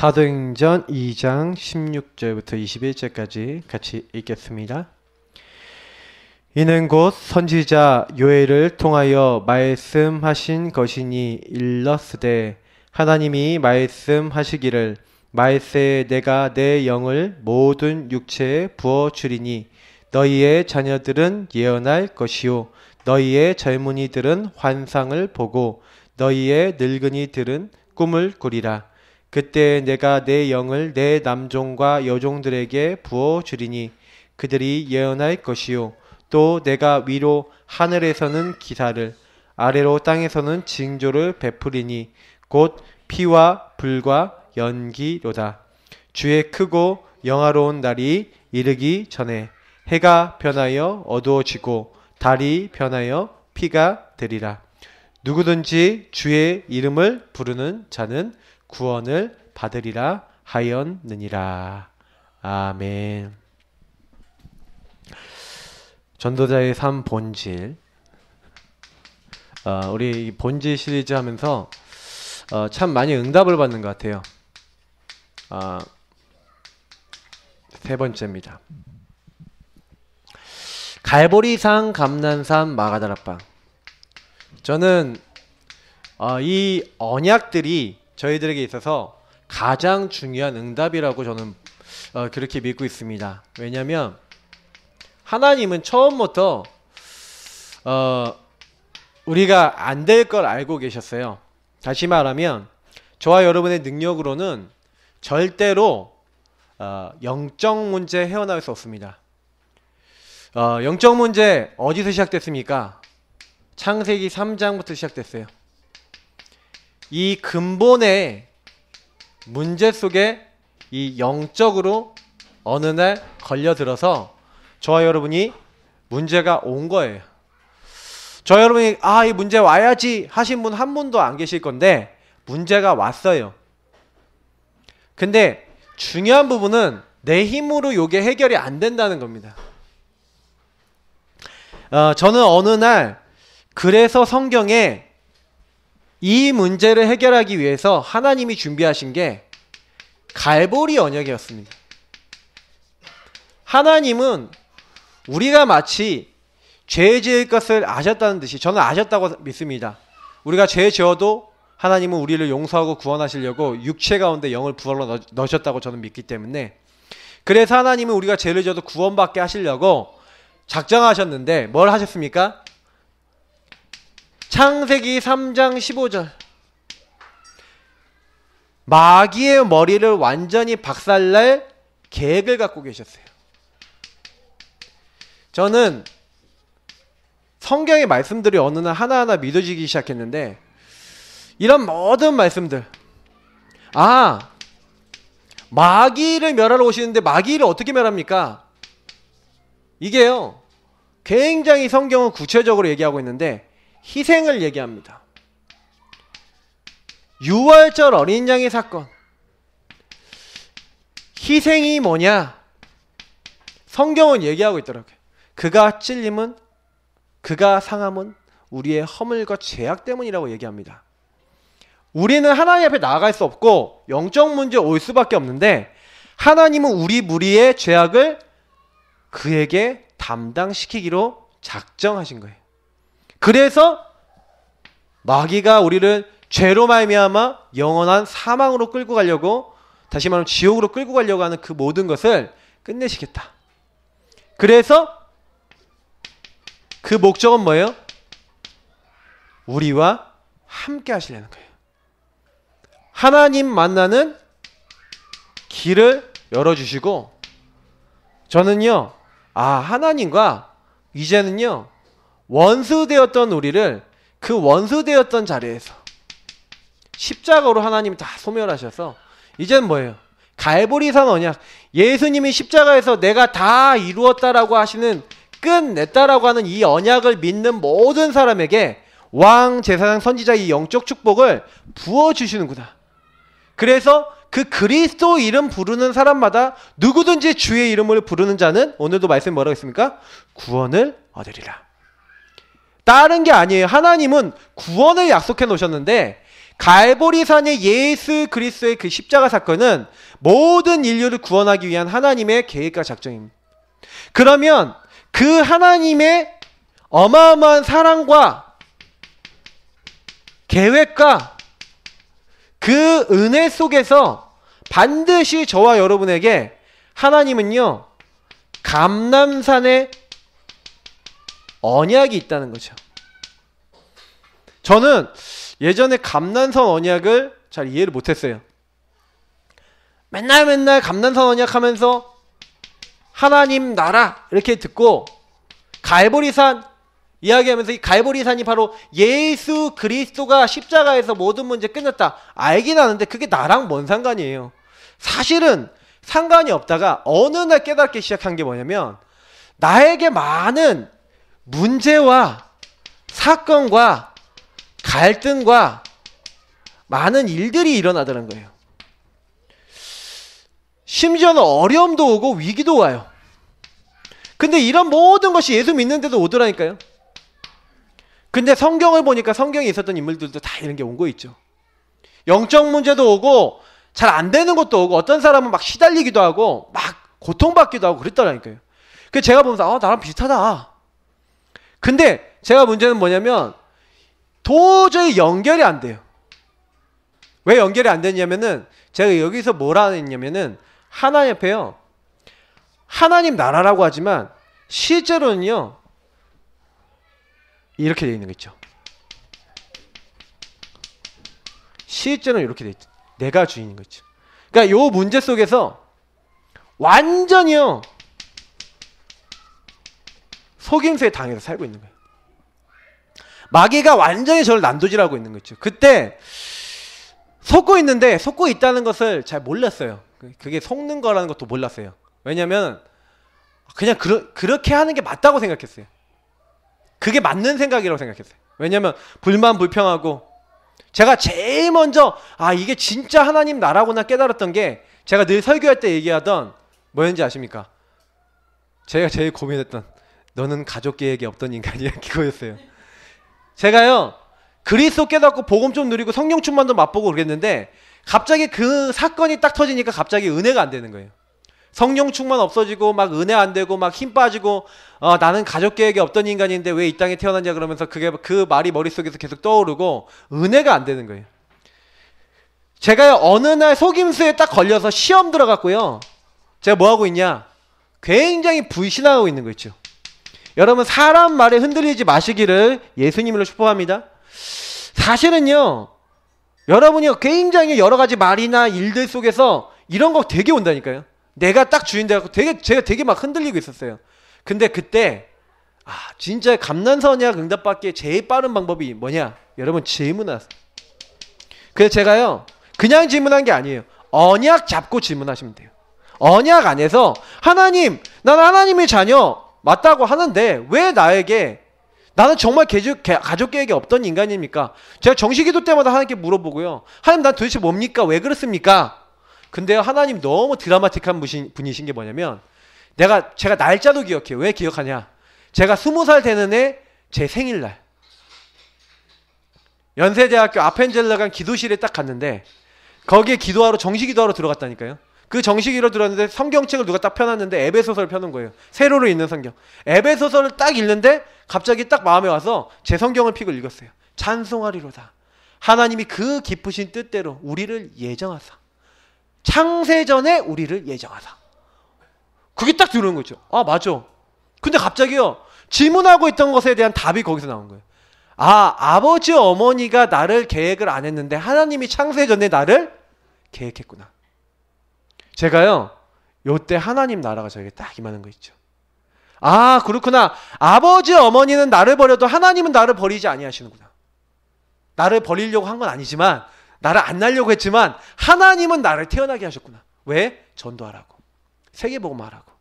사도행전 2장 16절부터 21절까지 같이 읽겠습니다. 이는 곧 선지자 요엘을 통하여 말씀하신 것이니 일렀으되 하나님이 말씀하시기를 말세에 내가 내 영을 모든 육체에 부어주리니 너희의 자녀들은 예언할 것이요 너희의 젊은이들은 환상을 보고 너희의 늙은이들은 꿈을 꾸리라. 그때 내가 내 영을 내 남종과 여종들에게 부어주리니 그들이 예언할 것이요 또 내가 위로 하늘에서는 기사를 아래로 땅에서는 징조를 베푸리니 곧 피와 불과 연기로다. 주의 크고 영화로운 날이 이르기 전에 해가 변하여 어두워지고 달이 변하여 피가 되리라. 누구든지 주의 이름을 부르는 자는 구원을 받으리라 하였느니라. 아멘. 전도자의 삶 본질. 우리 이 본질 시리즈 하면서 참 많이 응답을 받는 것 같아요. 세 번째입니다. 갈보리산, 감난산, 마가다락방. 저는 이 언약들이 저희들에게 있어서 가장 중요한 응답이라고 저는 그렇게 믿고 있습니다. 왜냐하면 하나님은 처음부터 우리가 안 될 걸 알고 계셨어요. 다시 말하면 저와 여러분의 능력으로는 절대로 영적 문제 헤어나올 수 없습니다. 영적 문제 어디서 시작됐습니까? 창세기 3장부터 시작됐어요. 이 근본의 문제 속에 이 영적으로 어느 날 걸려들어서 저와 여러분이 문제가 온 거예요. 저와 여러분이 이 문제 와야지 하신 분 한 분도 안 계실 건데 문제가 왔어요. 근데 중요한 부분은 내 힘으로 이게 해결이 안 된다는 겁니다. 저는 어느 날 그래서 성경에 이 문제를 해결하기 위해서 하나님이 준비하신 게 갈보리 언약이었습니다. 하나님은 우리가 마치 죄 지을 것을 아셨다는 듯이 저는 아셨다고 믿습니다. 우리가 죄 지어도 하나님은 우리를 용서하고 구원하시려고 육체 가운데 영을 부어러 넣으셨다고 저는 믿기 때문에 그래서 하나님은 우리가 죄를 지어도 구원받게 하시려고 작정하셨는데 뭘 하셨습니까? 창세기 3장 15절 마귀의 머리를 완전히 박살낼 계획을 갖고 계셨어요. 저는 성경의 말씀들이 어느 날 하나하나 믿어지기 시작했는데 이런 모든 말씀들 마귀를 멸하러 오시는데 마귀를 어떻게 멸합니까? 이게요 굉장히 성경은 구체적으로 얘기하고 있는데 희생을 얘기합니다. 유월절 어린 양의 사건. 희생이 뭐냐? 성경은 얘기하고 있더라고요. 그가 찔림은 그가 상함은 우리의 허물과 죄악 때문이라고 얘기합니다. 우리는 하나님 앞에 나아갈 수 없고 영적 문제 올 수밖에 없는데 하나님은 우리 무리의 죄악을 그에게 담당시키기로 작정하신 거예요. 그래서 마귀가 우리를 죄로 말미암아 영원한 사망으로 끌고 가려고 다시 말하면 지옥으로 끌고 가려고 하는 그 모든 것을 끝내시겠다. 그래서 그 목적은 뭐예요? 우리와 함께 하시려는 거예요. 하나님 만나는 길을 열어주시고 저는요 하나님과 이제는요 원수되었던 우리를 그 원수되었던 자리에서 십자가로 하나님이 다 소멸하셔서 이제는 뭐예요? 갈보리산 언약. 예수님이 십자가에서 내가 다 이루었다라고 하시는 끝냈다라고 하는 이 언약을 믿는 모든 사람에게 왕, 제사장, 선지자 이 영적 축복을 부어주시는구나. 그래서 그 그리스도 이름 부르는 사람마다 누구든지 주의 이름을 부르는 자는 오늘도 말씀 뭐라고 했습니까? 구원을 얻으리라. 다른 게 아니에요. 하나님은 구원을 약속해 놓으셨는데 갈보리산의 예수 그리스도의 그 십자가 사건은 모든 인류를 구원하기 위한 하나님의 계획과 작정입니다. 그러면 그 하나님의 어마어마한 사랑과 계획과 그 은혜 속에서 반드시 저와 여러분에게 하나님은요, 감람산의 언약이 있다는 거죠. 저는 예전에 감람산 언약을 잘 이해를 못했어요. 맨날 감람산 언약 하면서 하나님 나라 이렇게 듣고 갈보리산 이야기하면서 이 갈보리산이 바로 예수 그리스도가 십자가에서 모든 문제 끝났다 알긴 하는데 그게 나랑 뭔 상관이에요. 사실은 상관이 없다가 어느 날 깨닫기 시작한 게 뭐냐면 나에게 많은 문제와 사건과 갈등과 많은 일들이 일어나더라는 거예요. 심지어는 어려움도 오고 위기도 와요. 근데 이런 모든 것이 예수 믿는데도 오더라니까요. 근데 성경을 보니까 성경에 있었던 인물들도 다 이런 게 온 거 있죠. 영적 문제도 오고 잘 안 되는 것도 오고 어떤 사람은 막 시달리기도 하고 막 고통받기도 하고 그랬더라니까요. 그래서 제가 보면서 나랑 비슷하다. 근데 제가 문제는 뭐냐면 도저히 연결이 안 돼요. 왜 연결이 안 되냐면은 제가 여기서 뭐라 했냐면은 하나님 앞에요. 하나님 나라라고 하지만 실제로는요. 이렇게 되어 있는 거 있죠. 실제로는 이렇게 되어 있죠. 내가 주인인 거죠. 그러니까 요 문제 속에서 완전히요. 속임수에 당해서 살고 있는 거예요. 마귀가 완전히 저를 난도질하고 있는 거죠. 그때 속고 있는데 속고 있다는 것을 잘 몰랐어요. 그게 속는 거라는 것도 몰랐어요. 왜냐면 그냥 그렇게 하는 게 맞다고 생각했어요. 그게 맞는 생각이라고 생각했어요. 왜냐면 불만 불평하고 제가 제일 먼저 이게 진짜 하나님 나라구나 깨달았던 게 제가 늘 설교할 때 얘기하던 뭐였는지 아십니까? 제가 제일 고민했던 너는 가족 계획이 없던 인간이야 그거였어요. 제가요 그리스도 깨닫고 복음 좀 누리고 성령 충만도 맛보고 그랬는데 갑자기 그 사건이 딱 터지니까 갑자기 은혜가 안 되는 거예요. 성령 충만 없어지고 막 은혜 안 되고 막 힘 빠지고 나는 가족 계획이 없던 인간인데 왜 이 땅에 태어났냐 그러면서 그 말이 머릿속에서 계속 떠오르고 은혜가 안 되는 거예요. 제가 어느 날 속임수에 딱 걸려서 시험 들어갔고요. 제가 뭐 하고 있냐? 굉장히 불신하고 있는 거 있죠. 여러분 사람 말에 흔들리지 마시기를 예수님으로 축복합니다. 사실은요. 여러분이 굉장히 여러 가지 말이나 일들 속에서 이런 거 되게 온다니까요. 내가 딱 주인 돼갖고 제가 되게 막 흔들리고 있었어요. 근데 그때 진짜 감난선약 응답받기에 제일 빠른 방법이 뭐냐? 여러분 질문하세요. 그래서 제가요 그냥 질문한 게 아니에요. 언약 잡고 질문하시면 돼요. 언약 안에서 하나님, 난 하나님의 자녀 맞다고 하는데 왜 나는 정말 가족 계획이 없던 인간입니까? 제가 정시기도 때마다 하나님께 물어보고요. 하나님 난 도대체 뭡니까? 왜 그렇습니까? 근데요 하나님 너무 드라마틱한 분이신 게 뭐냐면 제가 날짜도 기억해요. 왜 기억하냐? 제가 20살 되는 해 제 생일날 연세대학교 아펜젤러간 기도실에 딱 갔는데 거기에 정시기도하러 들어갔다니까요. 그 정시기로 들어갔는데 성경책을 누가 딱 펴놨는데 에베소서를 펴놓은 거예요. 세로로 있는 성경. 에베소서를 딱 읽는데 갑자기 딱 마음에 와서 제 성경을 픽을 읽었어요. 찬송하리로다. 하나님이 그 깊으신 뜻대로 우리를 예정하사. 창세전에 우리를 예정하사. 그게 딱 들어오는 거죠. 맞아. 근데 갑자기요. 질문하고 있던 것에 대한 답이 거기서 나온 거예요. 아버지 어머니가 나를 계획을 안 했는데 하나님이 창세전에 나를 계획했구나. 제가요. 요때 하나님 나라가 저에게 딱 임하는 거 있죠. 그렇구나. 아버지 어머니는 나를 버려도 하나님은 나를 버리지 아니하시는구나. 나를 버리려고 한 건 아니지만 나를 안 날려고 했지만 하나님은 나를 태어나게 하셨구나. 왜? 전도하라고. 세계복음하라고.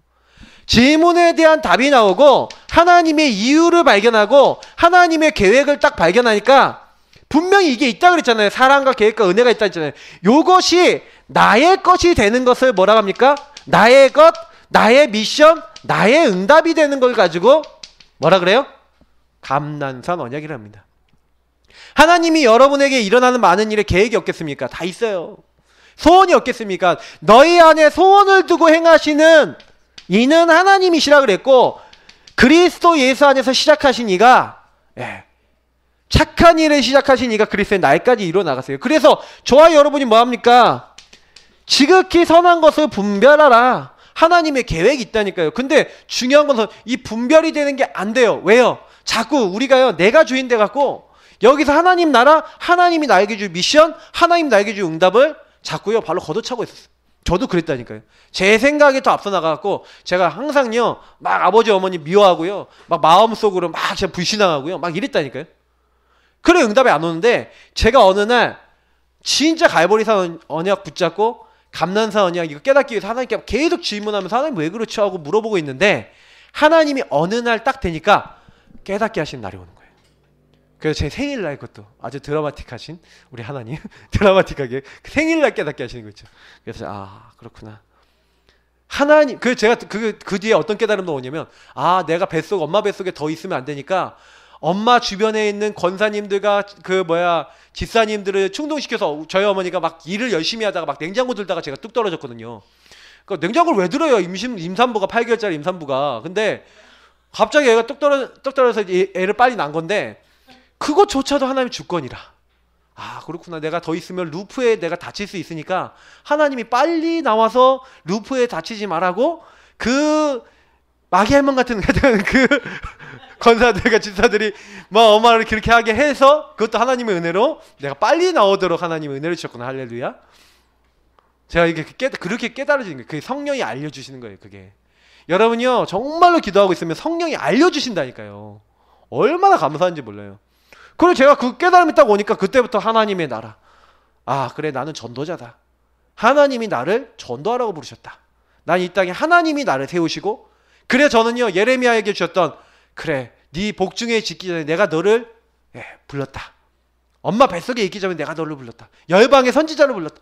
질문에 대한 답이 나오고 하나님의 이유를 발견하고 하나님의 계획을 딱 발견하니까 분명히 이게 있다 그랬잖아요. 사랑과 계획과 은혜가 있다 했잖아요. 요것이 나의 것이 되는 것을 뭐라고 합니까? 나의 것, 나의 미션, 나의 응답이 되는 걸 가지고 뭐라 그래요? 감난산 언약이랍니다. 하나님이 여러분에게 일어나는 많은 일에 계획이 없겠습니까? 다 있어요. 소원이 없겠습니까? 너희 안에 소원을 두고 행하시는 이는 하나님이시라 그랬고, 그리스도 예수 안에서 시작하신 이가, 착한 일을 시작하신 이가 그리스도의 날까지 이루어 나갔어요. 그래서 저와 여러분이 뭐합니까? 지극히 선한 것을 분별하라. 하나님의 계획이 있다니까요. 근데 중요한 것은 이 분별이 되는 게 안 돼요. 왜요? 자꾸 우리가요, 내가 주인 돼 갖고 여기서 하나님 나라, 하나님이 나에게 줄 미션, 하나님 나에게 줄 응답을 자꾸요 발로 걷어차고 있었어요. 저도 그랬다니까요. 제 생각에 더 앞서 나가갖고 제가 항상요 막 아버지 어머니 미워하고요, 막 마음속으로 막 제가 불신앙하고요, 막 이랬다니까요. 그래 응답이 안 오는데, 제가 어느 날 진짜 갈보리산 언약 붙잡고 감난산 언약 이거 깨닫기 위해서 하나님께 계속 질문하면서 하나님 왜 그렇지 하고 물어보고 있는데, 하나님이 어느 날 딱 되니까 깨닫게 하시는 날이 오는 거예요. 그래서 제 생일날, 그것도 아주 드라마틱하신 우리 하나님 드라마틱하게 생일날 깨닫게 하시는 거 있죠. 그래서 그렇구나. 하나님, 제가 그 뒤에 어떤 깨달음도 오냐면, 내가 엄마 뱃속에 더 있으면 안 되니까 엄마 주변에 있는 권사님들과 집사님들을 충동시켜서 저희 어머니가 막 일을 열심히 하다가 막 냉장고 들다가 제가 뚝 떨어졌거든요. 그러니까 냉장고를 왜 들어요? 임산부가 8개월짜리 임산부가. 근데 갑자기 애가 뚝 떨어져서 애를 빨리 낳은 건데, 그것조차도 하나님의 주권이라. 그렇구나. 내가 더 있으면 루프에 내가 다칠 수 있으니까 하나님이 빨리 나와서 루프에 다치지 말라고, 그 마귀 할멈 같은 그 권사들과 집사들이 막 엄마를 그렇게 하게 해서, 그것도 하나님의 은혜로 내가 빨리 나오도록 하나님의 은혜를 주셨구나. 할렐루야. 제가 이게 그렇게 깨달아지는 거예요. 그게 성령이 알려주시는 거예요. 그게 여러분이요 정말로 기도하고 있으면 성령이 알려주신다니까요. 얼마나 감사한지 몰라요. 그리고 제가 그 깨달음이 딱 오니까 그때부터 하나님의 나라, 그래 나는 전도자다. 하나님이 나를 전도하라고 부르셨다. 난 이 땅에 하나님이 나를 세우시고, 그래 저는요 예레미야에게 주셨던, 그래 네 복중에 짓기 전에 내가 너를 불렀다. 엄마 뱃속에 있기 전에 내가 너를 불렀다. 열방의 선지자를 불렀다.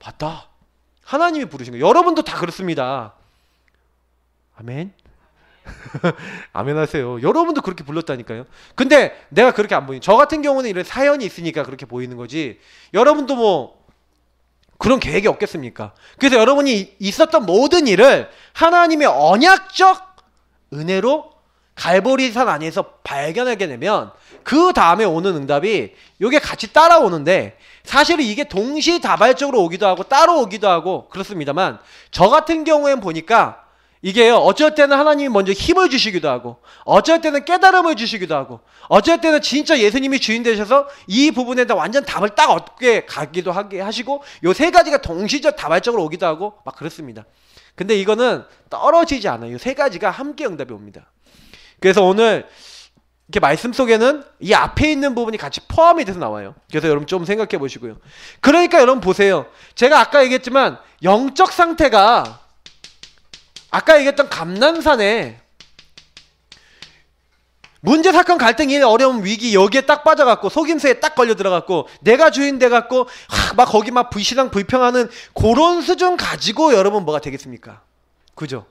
봤다. 하나님이 부르신 거예요. 여러분도 다 그렇습니다. 아멘. 아멘 하세요. 여러분도 그렇게 불렀다니까요. 근데 내가 그렇게 안 보이는, 저 같은 경우는 이런 사연이 있으니까 그렇게 보이는 거지, 여러분도 뭐 그런 계획이 없겠습니까? 그래서 여러분이 있었던 모든 일을 하나님의 언약적 은혜로 갈보리산 안에서 발견하게 되면, 그 다음에 오는 응답이 요게 같이 따라오는데, 사실은 이게 동시다발적으로 오기도 하고 따로 오기도 하고 그렇습니다만, 저 같은 경우엔 보니까 이게요 어쩔 때는 하나님이 먼저 힘을 주시기도 하고, 어쩔 때는 깨달음을 주시기도 하고, 어쩔 때는 진짜 예수님이 주인 되셔서 이 부분에 다 완전 답을 딱 얻게 가기도 하게 하시고, 요 세 가지가 동시다발적으로 오기도 하고 막 그렇습니다. 근데 이거는 떨어지지 않아요. 요 세 가지가 함께 응답이 옵니다. 그래서 오늘 이렇게 말씀 속에는 이 앞에 있는 부분이 같이 포함이 돼서 나와요. 그래서 여러분 좀 생각해 보시고요. 그러니까 여러분 보세요. 제가 아까 얘기했지만 영적 상태가, 아까 얘기했던 감난산에 문제, 사건, 갈등, 일, 어려움, 위기 여기에 딱 빠져갖고 속임수에 딱 걸려 들어갖고 내가 주인 돼갖고 막 거기 막 불신앙 불평하는 그런 수준 가지고 여러분 뭐가 되겠습니까? 그죠?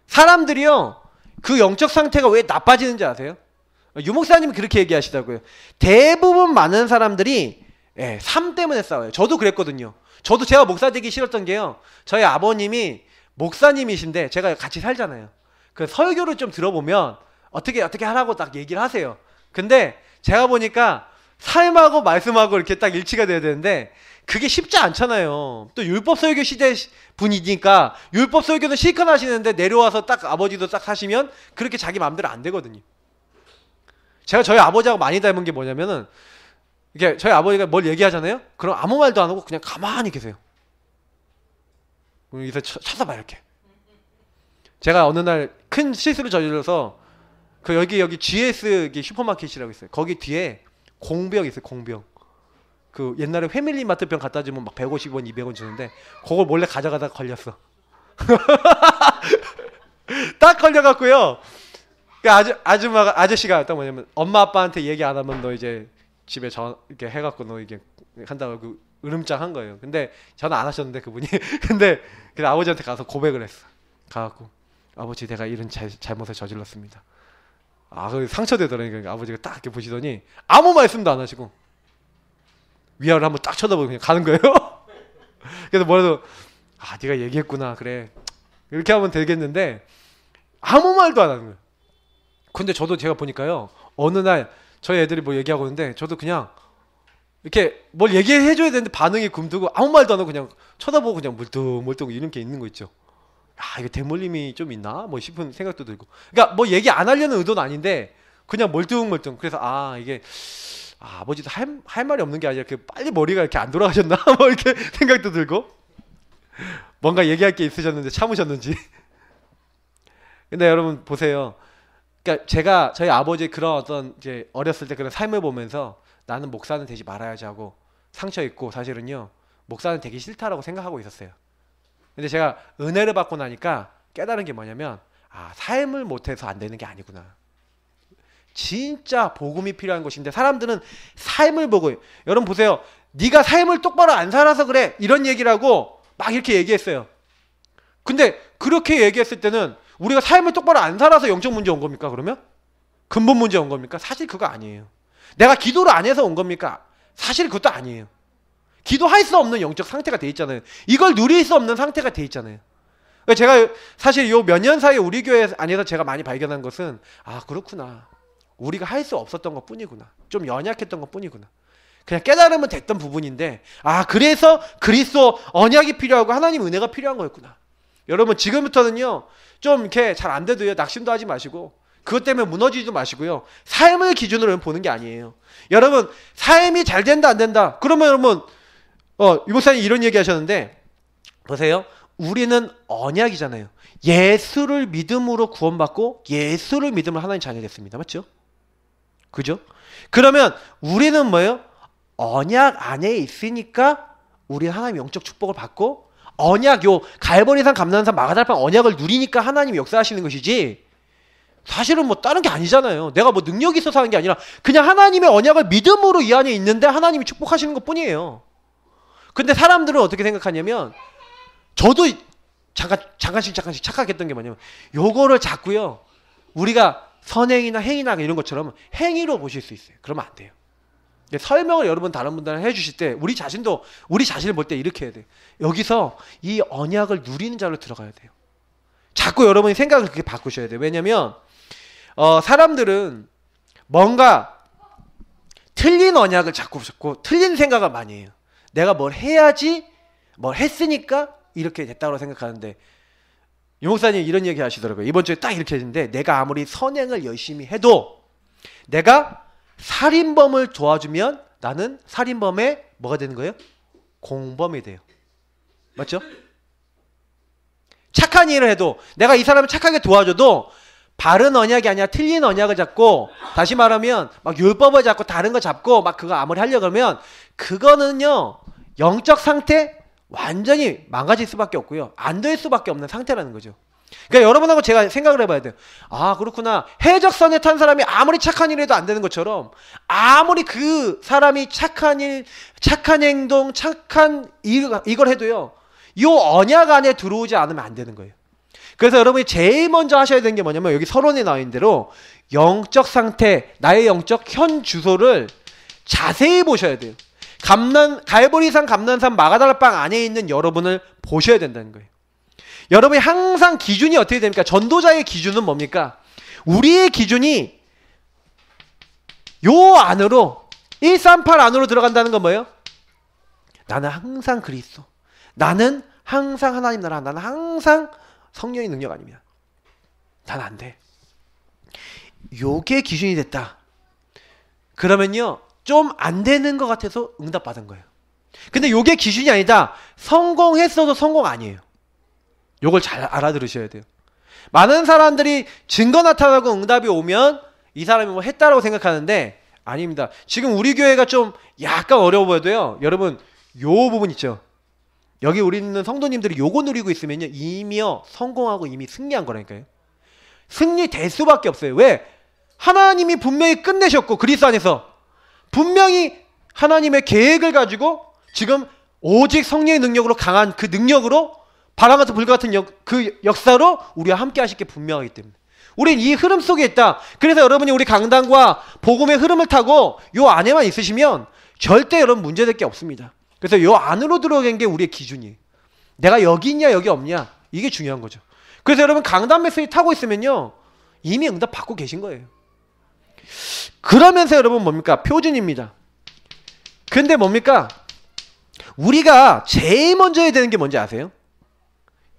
사람들이요 그 영적 상태가 왜 나빠지는지 아세요? 유목사님이 그렇게 얘기하시더라고요. 대부분 많은 사람들이 삶 때문에 싸워요. 저도 그랬거든요. 저도 제가 목사 되기 싫었던 게요, 저희 아버님이 목사님이신데 제가 같이 살잖아요. 그 설교를 좀 들어보면 어떻게 하라고 딱 얘기를 하세요. 근데 제가 보니까 삶하고 말씀하고 이렇게 딱 일치가 돼야 되는데 그게 쉽지 않잖아요. 또 율법 설교 시대 분이니까 율법 설교는 실컷 하시는데 내려와서 딱 아버지도 딱 하시면 그렇게 자기 마음대로 안 되거든요. 제가 저희 아버지하고 많이 닮은 게 뭐냐면은, 이게 저희 아버지가 뭘 얘기하잖아요? 그럼 아무 말도 안 하고 그냥 가만히 계세요. 여기서 쳐다봐요 이렇게. 제가 어느 날 큰 실수를 저질러서 그 여기 GS 슈퍼마켓이라고 있어요. 거기 뒤에 공병 있어요. 공병. 그 옛날에 패밀리마트병 갖다 주면 막 150원, 200원 주는데 그걸 몰래 가져가다가 걸렸어. 딱 걸려갖고요. 그 아저씨가 딱 뭐냐면, 엄마 아빠한테 얘기 안 하면 너 이제 집에 이렇게 해갖고 너 이게 한다고 그 으름장 한 거예요. 근데 저는 안 하셨는데 그분이. 근데 그래서 아버지한테 가서 고백을 했어. 가갖고 아버지 내가 이런 잘못을 저질렀습니다. 그 상처되더라고요. 그러니까 아버지가 딱 이렇게 보시더니 아무 말씀도 안 하시고 위아래 한번 딱 쳐다보고 그냥 가는 거예요. 그래서 뭐라도 네가 얘기했구나. 그래. 이렇게 하면 되겠는데 아무 말도 안 하는 거예요. 근데 저도 제가 보니까요. 어느 날 저희 애들이 뭐 얘기하고 있는데 저도 그냥 이렇게 뭘 얘기해줘야 되는데 반응이 굼뜨고 아무 말도 안 하고 그냥 쳐다보고 그냥 멀뚱멀뚱 이렇게 있는 거 있죠. 이거 대물림이 좀 있나? 뭐 싶은 생각도 들고. 그러니까 뭐 얘기 안 하려는 의도는 아닌데 그냥 멀뚱멀뚱. 그래서 이게 아버지도 할 말이 없는 게 아니라 빨리 머리가 이렇게 안 돌아가셨나? 뭐 이렇게 생각도 들고. 뭔가 얘기할 게 있으셨는데 참으셨는지. 근데 여러분 보세요. 그러니까 저희 아버지 그런 어떤 이제 어렸을 때 그런 삶을 보면서 나는 목사는 되지 말아야지 하고 상처 있고 사실은요 목사는 되기 싫다라고 생각하고 있었어요. 근데 제가 은혜를 받고 나니까 깨달은 게 뭐냐면 삶을 못해서 안 되는 게 아니구나. 진짜 복음이 필요한 것인데 사람들은 삶을 보고 여러분 보세요. 네가 삶을 똑바로 안 살아서 그래 이런 얘기를 하고 막 이렇게 얘기했어요. 근데 그렇게 얘기했을 때는 우리가 삶을 똑바로 안 살아서 영적 문제 온 겁니까? 그러면? 근본 문제 온 겁니까? 사실 그거 아니에요. 내가 기도를 안 해서 온 겁니까? 사실 그것도 아니에요. 기도할 수 없는 영적 상태가 돼 있잖아요. 이걸 누릴 수 없는 상태가 돼 있잖아요. 제가 사실 요 몇 년 사이에 우리 교회 안에서 제가 많이 발견한 것은 그렇구나. 우리가 할 수 없었던 것 뿐이구나. 좀 연약했던 것 뿐이구나. 그냥 깨달으면 됐던 부분인데 그래서 그리스도 언약이 필요하고 하나님 은혜가 필요한 거였구나. 여러분 지금부터는요 좀 이렇게 잘 안 돼도요 낙심도 하지 마시고 그것 때문에 무너지지도 마시고요. 삶을 기준으로 보는 게 아니에요. 여러분 삶이 잘 된다 안 된다. 그러면 여러분 유 목사님 이런 얘기 하셨는데 보세요. 우리는 언약이잖아요. 예수를 믿음으로 구원받고 예수를 믿음으로 하나님 자녀 됐습니다. 맞죠? 그죠? 그러면 우리는 뭐예요? 언약 안에 있으니까 우리는 하나님 영적 축복을 받고 언약 갈보리산 감난산 마가달판 언약을 누리니까 하나님이 역사하시는 것이지 사실은 뭐 다른 게 아니잖아요. 내가 뭐 능력이 있어서 하는 게 아니라 그냥 하나님의 언약을 믿음으로 이 안에 있는데 하나님이 축복하시는 것 뿐이에요. 근데 사람들은 어떻게 생각하냐면 저도 잠깐씩 착각했던 게 뭐냐면 요거를 자꾸요 우리가 선행이나 행위나 이런 것처럼 행위로 보실 수 있어요. 그러면 안 돼요. 설명을 여러분 다른 분들한테 해주실 때 우리 자신을 볼 때 이렇게 해야 돼요. 여기서 이 언약을 누리는 자로 들어가야 돼요. 자꾸 여러분이 생각을 그렇게 바꾸셔야 돼요. 왜냐면 사람들은 뭔가 틀린 언약을 자꾸 잡고 틀린 생각을 많이 해요. 내가 뭘 해야지 뭘 했으니까 이렇게 됐다고 생각하는데 유 목사님 이런 얘기 하시더라고요. 이번 주에 딱 이렇게 했는데 내가 아무리 선행을 열심히 해도 내가 살인범을 도와주면 나는 살인범의 뭐가 되는 거예요? 공범이 돼요. 맞죠? 착한 일을 해도 내가 이 사람을 착하게 도와줘도 바른 언약이 아니라 틀린 언약을 잡고 다시 말하면 막 율법을 잡고 다른 거 잡고 막 그거 아무리 하려고 하면 그거는요 영적 상태 완전히 망가질 수밖에 없고요. 안 될 수밖에 없는 상태라는 거죠. 그러니까 여러분하고 제가 생각을 해봐야 돼요. 그렇구나. 해적선에 탄 사람이 아무리 착한 일 해도 안 되는 것처럼 아무리 그 사람이 착한 일, 착한 행동, 착한 이걸 해도요. 이 언약 안에 들어오지 않으면 안 되는 거예요. 그래서 여러분이 제일 먼저 하셔야 되는 게 뭐냐면 여기 서론에 나와 있는 대로 영적 상태, 나의 영적 현 주소를 자세히 보셔야 돼요. 갈보리산 감난산 마가달빵 안에 있는 여러분을 보셔야 된다는 거예요. 여러분이 항상 기준이 어떻게 됩니까? 전도자의 기준은 뭡니까? 우리의 기준이 요 안으로 138 안으로 들어간다는 건 뭐예요? 나는 항상 그리스도, 나는 항상 하나님 나라, 나는 항상 성령의 능력 아닙니다. 난 안 돼. 요게 기준이 됐다. 그러면요 좀 안 되는 것 같아서 응답받은 거예요. 근데 요게 기준이 아니다. 성공했어도 성공 아니에요. 요걸 잘 알아들으셔야 돼요. 많은 사람들이 증거 나타나고 응답이 오면 이 사람이 뭐 했다라고 생각하는데 아닙니다. 지금 우리 교회가 좀 약간 어려워 보여도요. 여러분 요 부분 있죠. 여기 우리 있는 성도님들이 요거 누리고 있으면요. 이미요 성공하고 이미 승리한 거라니까요. 승리될 수밖에 없어요. 왜? 하나님이 분명히 끝내셨고 그리스도 안에서 분명히 하나님의 계획을 가지고 지금 오직 성령의 능력으로 강한 그 능력으로 바람 같은 불 같은 그 역사로 우리와 함께 하실 게 분명하기 때문에 우린 이 흐름 속에 있다. 그래서 여러분이 우리 강단과 복음의 흐름을 타고 요 안에만 있으시면 절대 여러분 문제될 게 없습니다. 그래서 요 안으로 들어간 게 우리의 기준이에요. 내가 여기 있냐 여기 없냐 이게 중요한 거죠. 그래서 여러분 강단 메시지 타고 있으면요 이미 응답 받고 계신 거예요. 그러면서 여러분 뭡니까? 표준입니다. 근데 뭡니까? 우리가 제일 먼저 해야 되는 게 뭔지 아세요?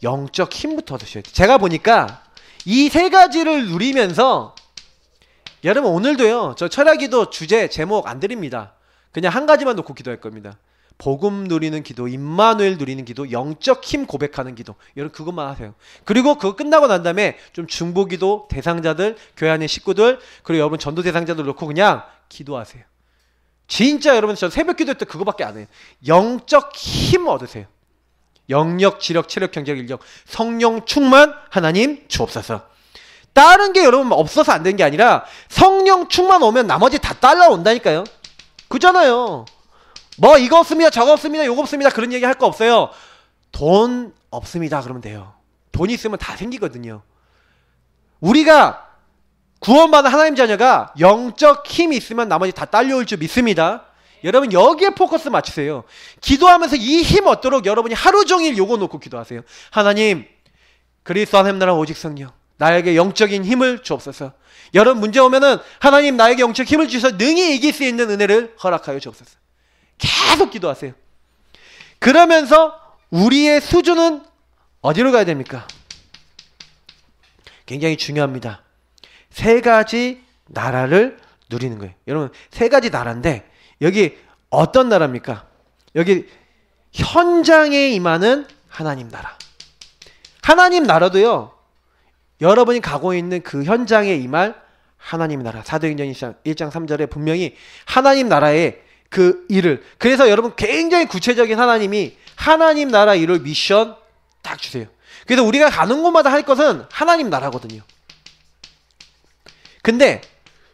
영적 힘부터 얻으셔야 돼요. 제가 보니까 이 세 가지를 누리면서 여러분 오늘도요 저 철야기도 주제 제목 안 드립니다. 그냥 한 가지만 놓고 기도할 겁니다. 복음 누리는 기도, 임마누엘 누리는 기도, 영적 힘 고백하는 기도. 여러분 그것만 하세요. 그리고 그거 끝나고 난 다음에 좀 중보기도 대상자들, 교회 안의 식구들, 그리고 여러분 전도 대상자들 놓고 그냥 기도하세요. 진짜 여러분 저 새벽 기도 때 그거밖에 안 해요. 영적 힘 얻으세요. 영력, 지력, 체력, 경제력, 인력, 성령 충만 하나님 주옵소서. 다른 게 여러분 없어서 안 되는 게 아니라 성령 충만 오면 나머지 다 따라온다니까요. 그잖아요. 뭐 이거 없습니다, 저거 없습니다, 요거 없습니다 그런 얘기 할 거 없어요. 돈 없습니다 그러면 돼요. 돈 있으면 다 생기거든요. 우리가 구원받은 하나님 자녀가 영적 힘이 있으면 나머지 다 딸려올 줄 믿습니다. 여러분 여기에 포커스 맞추세요. 기도하면서 이 힘 얻도록 여러분이 하루 종일 요거 놓고 기도하세요. 하나님 그리스도 하나님 나라 오직 성령 나에게 영적인 힘을 주옵소서. 여러분 문제 오면은 하나님 나에게 영적 힘을 주셔서 능히 이길 수 있는 은혜를 허락하여 주옵소서. 계속 기도하세요. 그러면서 우리의 수준은 어디로 가야 됩니까? 굉장히 중요합니다. 세 가지 나라를 누리는 거예요. 여러분 세 가지 나라인데 여기 어떤 나라입니까? 여기 현장에 임하는 하나님 나라. 하나님 나라도요. 여러분이 가고 있는 그 현장에 임할 하나님 나라. 사도행전 1장 3절에 분명히 하나님 나라의 그 일을, 그래서 여러분 굉장히 구체적인 하나님이 하나님 나라 일을 미션 딱 주세요. 그래서 우리가 가는 곳마다 할 것은 하나님 나라거든요. 근데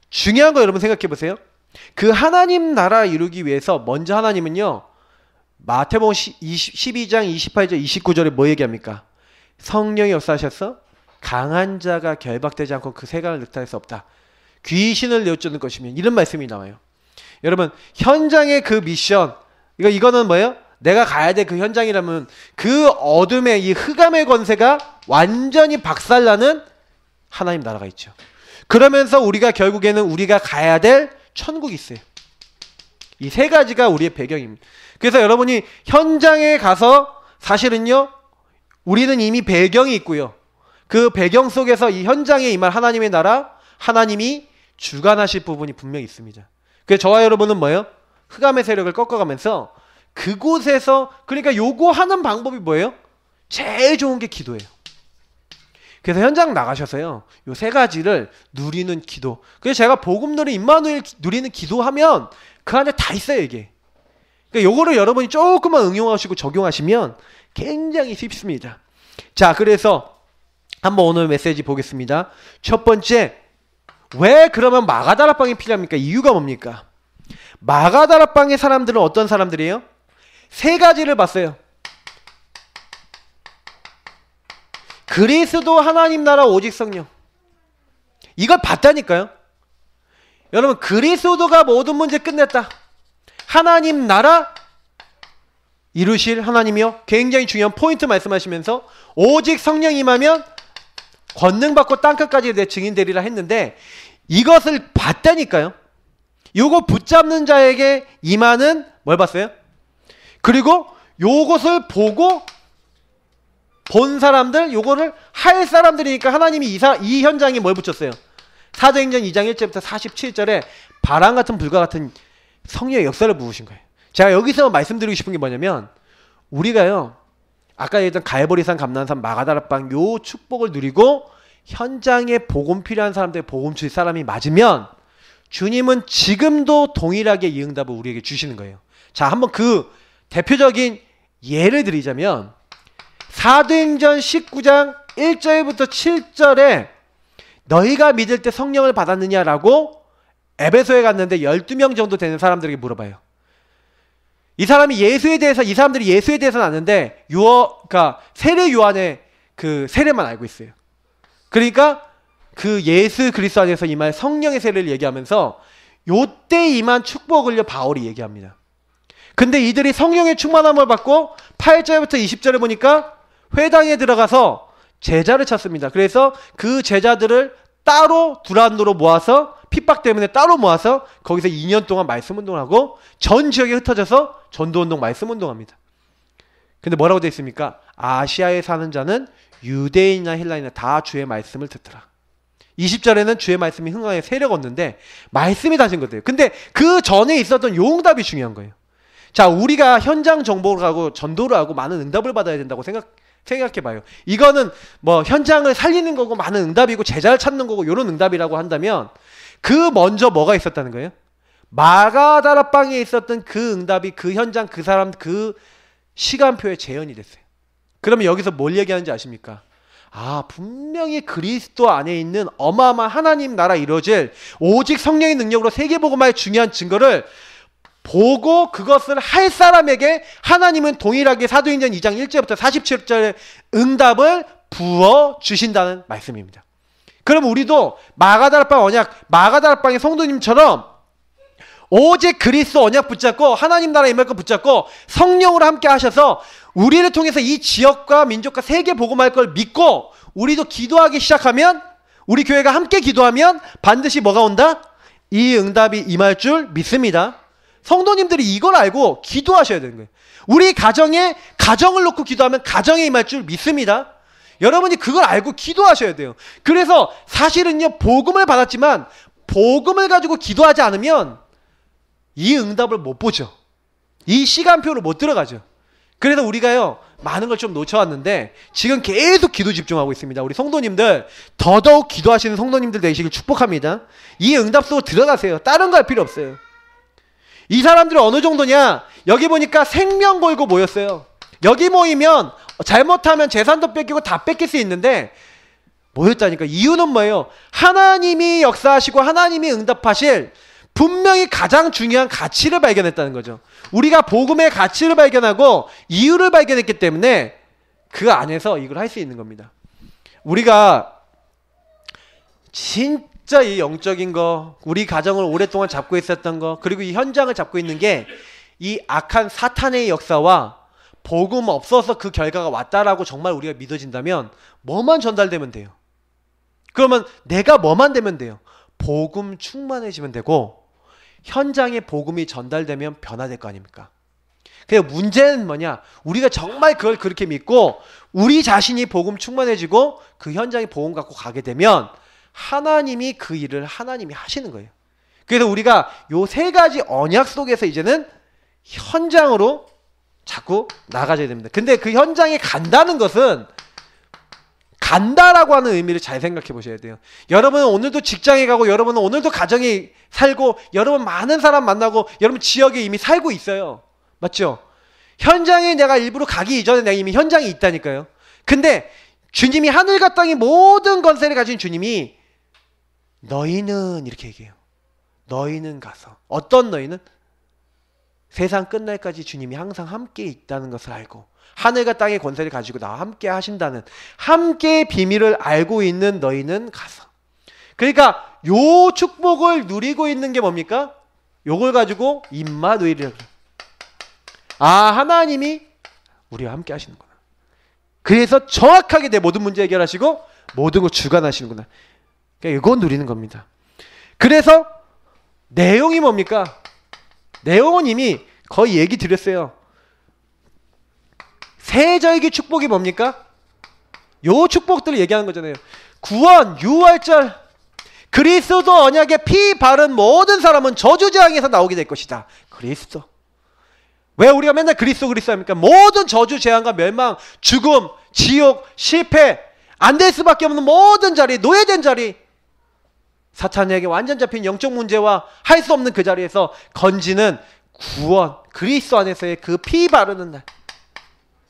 중요한 거 여러분 생각해 보세요. 그 하나님 나라 이루기 위해서 먼저 하나님은요 마태복음 12장 28절 29절에 뭐 얘기합니까? 성령이 역사하셔서 강한 자가 결박되지 않고 그 세간을 늑탈할 수 없다. 귀신을 내어쫓는 것이면 이런 말씀이 나와요. 여러분 현장의 그 미션 이거는 뭐예요? 내가 가야 될 그 현장이라면 그 어둠의 이 흑암의 권세가 완전히 박살나는 하나님 나라가 있죠. 그러면서 우리가 결국에는 우리가 가야 될 천국이 있어요. 이 세 가지가 우리의 배경입니다. 그래서 여러분이 현장에 가서 사실은요 우리는 이미 배경이 있고요. 그 배경 속에서 이 현장에 임할 하나님의 나라, 하나님이 주관하실 부분이 분명히 있습니다. 그래서 저와 여러분은 뭐예요? 흑암의 세력을 꺾어가면서 그곳에서, 그러니까 요거 하는 방법이 뭐예요? 제일 좋은 게 기도예요. 그래서 현장 나가셔서요 요 세 가지를 누리는 기도. 그래서 제가 복음 누리는 임마누엘 누리는 기도하면 그 안에 다 있어요 이게. 그러니까 요거를 여러분이 조금만 응용하시고 적용하시면 굉장히 쉽습니다. 자, 그래서 한번 오늘 메시지 보겠습니다. 첫 번째, 왜 그러면 마가다라방이 필요합니까? 이유가 뭡니까? 마가다라방의 사람들은 어떤 사람들이에요? 세 가지를 봤어요. 그리스도 하나님 나라 오직 성령. 이걸 봤다니까요. 여러분 그리스도가 모든 문제 끝냈다. 하나님 나라 이루실 하나님이요. 굉장히 중요한 포인트 말씀하시면서 오직 성령 임하면 권능 받고 땅끝까지 내 증인 되리라 했는데 이것을 봤다니까요. 요거 붙잡는 자에게 임하는 뭘 봤어요? 그리고 요것을 보고 본 사람들, 요거를 할 사람들이니까 하나님이 이 현장에 뭘 붙였어요? 사도행전 2장 1절부터 47절에 바람 같은 불과 같은 성령의 역사를 부으신 거예요. 제가 여기서 말씀드리고 싶은 게 뭐냐면 우리가요 아까 얘기했던 갈보리산, 감난산, 마가다라방 요 축복을 누리고 현장에 복음 필요한 사람들에게 복음 줄 사람이 맞으면 주님은 지금도 동일하게 이 응답을 우리에게 주시는 거예요. 자, 한번 그 대표적인 예를 드리자면 사도행전 19장 1절부터 7절에 너희가 믿을 때 성령을 받았느냐라고 에베소에 갔는데 12명 정도 되는 사람들에게 물어봐요. 이 사람들이 예수에 대해서는 아는데 그러니까 세례 요한의 그 세례만 알고 있어요. 그러니까 그 예수 그리스도 안에서 임할 성령의 세례를 얘기하면서 요때 임한 축복을요 바울이 얘기합니다. 근데 이들이 성령의 충만함을 받고 8절부터 20절에 보니까 회당에 들어가서 제자를 찾습니다. 그래서 그 제자들을 따로 두란노로 모아서 핍박 때문에 따로 모아서 거기서 2년 동안 말씀 운동하고 전 지역에 흩어져서 전도 운동, 말씀 운동합니다. 근데 뭐라고 되어 있습니까? 아시아에 사는 자는 유대인이나 헬라인이나 다 주의 말씀을 듣더라. 20절에는 주의 말씀이 흥하에 세력 얻는데 말씀이 다신 거예요. 근데 그 전에 있었던 요 응답이 중요한 거예요. 자, 우리가 현장 정보를 하고 전도를 하고 많은 응답을 받아야 된다고 생각해봐요. 이거는 뭐 현장을 살리는 거고 많은 응답이고 제자를 찾는 거고 이런 응답이라고 한다면 그 먼저 뭐가 있었다는 거예요? 마가다라방에 있었던 그 응답이 그 현장 그 사람 그 시간표에 재현이 됐어요. 그러면 여기서 뭘 얘기하는지 아십니까? 아, 분명히 그리스도 안에 있는 어마어마한 하나님 나라 이루어질 오직 성령의 능력으로 세계복음화의 중요한 증거를 보고 그것을 할 사람에게 하나님은 동일하게 사도행전 2장 1절부터 47절의 응답을 부어주신다는 말씀입니다. 그럼 우리도 마가다락방 언약, 마가다락방의 성도님처럼 오직 그리스도 언약 붙잡고 하나님 나라 임할 것 붙잡고 성령으로 함께 하셔서 우리를 통해서 이 지역과 민족과 세계 복음할 걸 믿고 우리도 기도하기 시작하면 우리 교회가 함께 기도하면 반드시 뭐가 온다? 이 응답이 임할 줄 믿습니다. 성도님들이 이걸 알고 기도하셔야 되는 거예요. 우리 가정에 가정을 놓고 기도하면 가정에 임할 줄 믿습니다. 여러분이 그걸 알고 기도하셔야 돼요. 그래서 사실은요 복음을 받았지만 복음을 가지고 기도하지 않으면 이 응답을 못 보죠. 이 시간표로 못 들어가죠. 그래서 우리가요 많은 걸 좀 놓쳐왔는데 지금 계속 기도 집중하고 있습니다. 우리 성도님들 더더욱 기도하시는 성도님들 되시길 축복합니다. 이 응답 속으로 들어가세요. 다른 거 할 필요 없어요. 이 사람들은 어느 정도냐? 여기 보니까 생명 걸고 모였어요. 여기 모이면 잘못하면 재산도 뺏기고 다 뺏길 수 있는데 모였다니까. 이유는 뭐예요? 하나님이 역사하시고 하나님이 응답하실 분명히 가장 중요한 가치를 발견했다는 거죠. 우리가 복음의 가치를 발견하고 이유를 발견했기 때문에 그 안에서 이걸 할 수 있는 겁니다. 우리가 진짜 이 영적인 거, 우리 가정을 오랫동안 잡고 있었던 거, 그리고 이 현장을 잡고 있는 게 이 악한 사탄의 역사와 복음 없어서 그 결과가 왔다라고 정말 우리가 믿어진다면 뭐만 전달되면 돼요? 그러면 내가 뭐만 되면 돼요? 복음 충만해지면 되고 현장에 복음이 전달되면 변화될 거 아닙니까? 그래서 문제는 뭐냐? 우리가 정말 그걸 그렇게 믿고 우리 자신이 복음 충만해지고 그 현장에 복음 갖고 가게 되면 하나님이 그 일을 하나님이 하시는 거예요. 그래서 우리가 요 세 가지 언약 속에서 이제는 현장으로 자꾸 나가줘야 됩니다. 근데 그 현장에 간다는 것은 간다라고 하는 의미를 잘 생각해 보셔야 돼요. 여러분은 오늘도 직장에 가고 여러분은 오늘도 가정에 살고 여러분 많은 사람 만나고 여러분 지역에 이미 살고 있어요. 맞죠? 현장에 내가 일부러 가기 이전에 내가 이미 현장에 있다니까요. 근데 주님이 하늘과 땅의 모든 권세를 가진 주님이 너희는 이렇게 얘기해요. 너희는 가서. 어떤 너희는? 세상 끝날까지 주님이 항상 함께 있다는 것을 알고 하늘과 땅의 권세를 가지고 나와 함께 하신다는 함께의 비밀을 알고 있는 너희는 가서. 그러니까 요 축복을 누리고 있는 게 뭡니까? 요걸 가지고 임마누엘이라고. 아, 하나님이 우리와 함께 하시는구나. 그래서 정확하게 내 모든 문제 해결하시고 모든 걸 주관하시는구나. 그러니까 이건 누리는 겁니다. 그래서 내용이 뭡니까? 내용은 이미 거의 얘기 드렸어요. 세절기 축복이 뭡니까? 요 축복들을 얘기하는 거잖아요. 구원, 유월절, 그리스도 언약에 피 바른 모든 사람은 저주재앙에서 나오게 될 것이다. 그리스도. 왜 우리가 맨날 그리스도 합니까? 모든 저주재앙과 멸망, 죽음, 지옥, 실패, 안 될 수밖에 없는 모든 자리, 노예된 자리, 사탄에게 완전 잡힌 영적 문제와 할 수 없는 그 자리에서 건지는 구원, 그리스도 안에서의 그 피 바르는 날,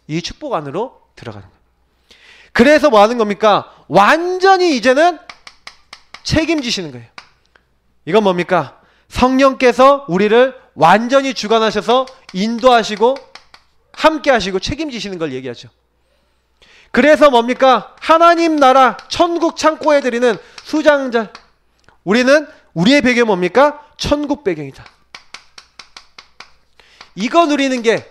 이 축복 안으로 들어가는 거예요. 그래서 뭐 하는 겁니까? 완전히 이제는 책임지시는 거예요. 이건 뭡니까? 성령께서 우리를 완전히 주관하셔서 인도하시고 함께 하시고 책임지시는 걸 얘기하죠. 그래서 뭡니까? 하나님 나라 천국 창고에 드리는 수장절. 우리는 우리의 배경이 뭡니까? 천국 배경이다. 이거 누리는 게,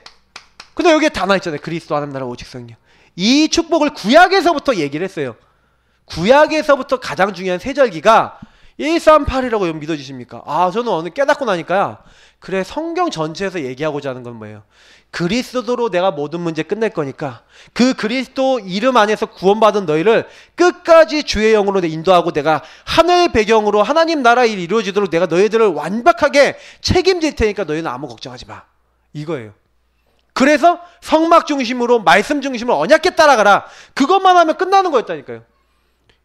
근데 여기에 다 나있잖아요. 그리스도 하나님 나라 오직 성령. 이 축복을 구약에서부터 얘기를 했어요. 구약에서부터 가장 중요한 세절기가 138이라고 믿어지십니까? 아, 저는 오늘 깨닫고 나니까 그래, 성경 전체에서 얘기하고자 하는 건 뭐예요? 그리스도로 내가 모든 문제 끝낼 거니까 그 그리스도 이름 안에서 구원받은 너희를 끝까지 주의 영으로 인도하고 내가 하늘 배경으로 하나님 나라 일 이루어지도록 내가 너희들을 완벽하게 책임질 테니까 너희는 아무 걱정하지 마. 이거예요. 그래서 성막 중심으로 말씀 중심으로 언약궤 따라가라. 그것만 하면 끝나는 거였다니까요.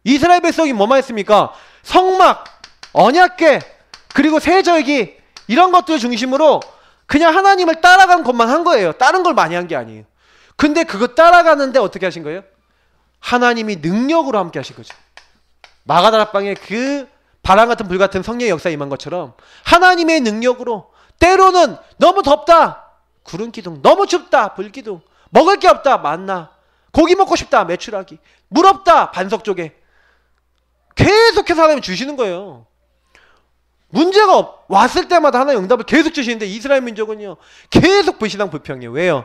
이스라엘 백성이 뭐만 했습니까? 성막, 언약궤, 그리고 세절기 이런 것들 중심으로 그냥 하나님을 따라간 것만 한 거예요. 다른 걸 많이 한 게 아니에요. 근데 그거 따라가는데 어떻게 하신 거예요? 하나님이 능력으로 함께 하신 거죠. 마가다락방에 그 바람 같은 불 같은 성령의 역사 임한 것처럼 하나님의 능력으로 때로는 너무 덥다. 구름 기둥. 너무 춥다. 불 기둥. 먹을 게 없다. 만나. 고기 먹고 싶다. 메추라기. 물 없다. 반석 쪽에. 계속해서 하나님 주시는 거예요. 문제가 왔을 때마다 하나님 응답을 계속 주시는데 이스라엘 민족은요 계속 불신앙 불평이에요. 왜요?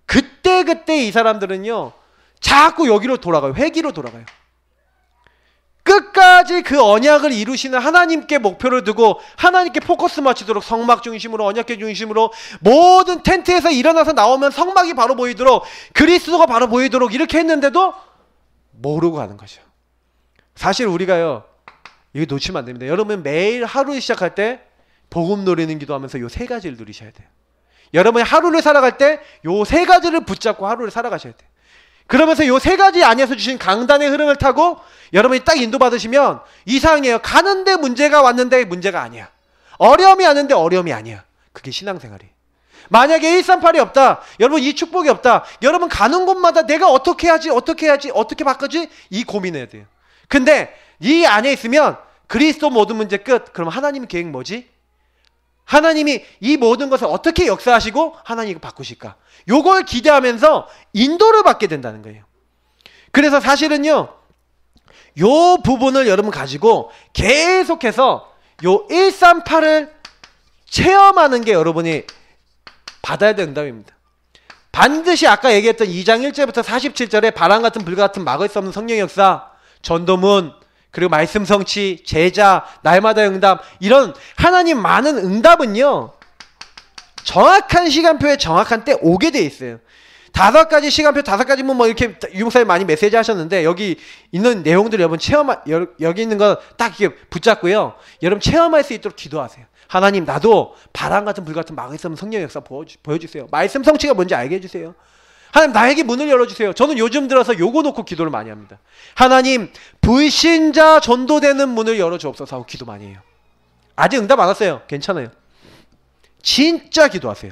그때 이 사람들은요 자꾸 여기로 돌아가요. 회기로 돌아가요. 끝까지 그 언약을 이루시는 하나님께 목표를 두고 하나님께 포커스 맞추도록 성막 중심으로 언약궤 중심으로 모든 텐트에서 일어나서 나오면 성막이 바로 보이도록 그리스도가 바로 보이도록 이렇게 했는데도 모르고 가는 거죠. 사실 우리가요 이거 놓치면 안 됩니다. 여러분 매일 하루를 시작할 때 복음 누리는 기도하면서 요 세 가지를 누리셔야 돼요. 여러분이 하루를 살아갈 때 요 세 가지를 붙잡고 하루를 살아가셔야 돼요. 그러면서 요 세 가지 안에서 주신 강단의 흐름을 타고 여러분이 딱 인도받으시면 이상해요. 가는데 문제가 왔는데 문제가 아니야. 어려움이 왔는데 어려움이 아니야. 그게 신앙생활이에요. 만약에 138이 없다. 여러분 이 축복이 없다. 여러분 가는 곳마다 내가 어떻게 하지? 어떻게 바꾸지? 이 고민해야 돼요. 근데 이 안에 있으면 그리스도 모든 문제 끝. 그럼 하나님 계획 뭐지? 하나님이 이 모든 것을 어떻게 역사하시고 하나님 이거 바꾸실까? 요걸 기대하면서 인도를 받게 된다는 거예요. 그래서 사실은요 요 부분을 여러분 가지고 계속해서 요 138을 체험하는 게 여러분이 받아야 되는 응답입니다. 반드시 아까 얘기했던 2장 1절부터 47절에 바람 같은 불 같은 막을 수 없는 성령의 역사, 전도문, 그리고 말씀 성취, 제자, 날마다 응답, 이런 하나님 많은 응답은요 정확한 시간표에 정확한 때 오게 돼 있어요. 5가지 시간표, 5가지면 뭐 이렇게 유목사님 많이 메시지 하셨는데 여기 있는 내용들 여러분 여기 있는 거 딱 이렇게 붙잡고요 여러분 체험할 수 있도록 기도하세요. 하나님 나도 바람 같은 불 같은 막을 수 없는 성령의 역사 보여주세요. 말씀 성취가 뭔지 알게 해주세요. 하나님 나에게 문을 열어주세요. 저는 요즘 들어서 요거 놓고 기도를 많이 합니다. 하나님 불신자 전도되는 문을 열어주옵소서 하고 기도 많이 해요. 아직 응답 안 왔어요. 괜찮아요. 진짜 기도하세요.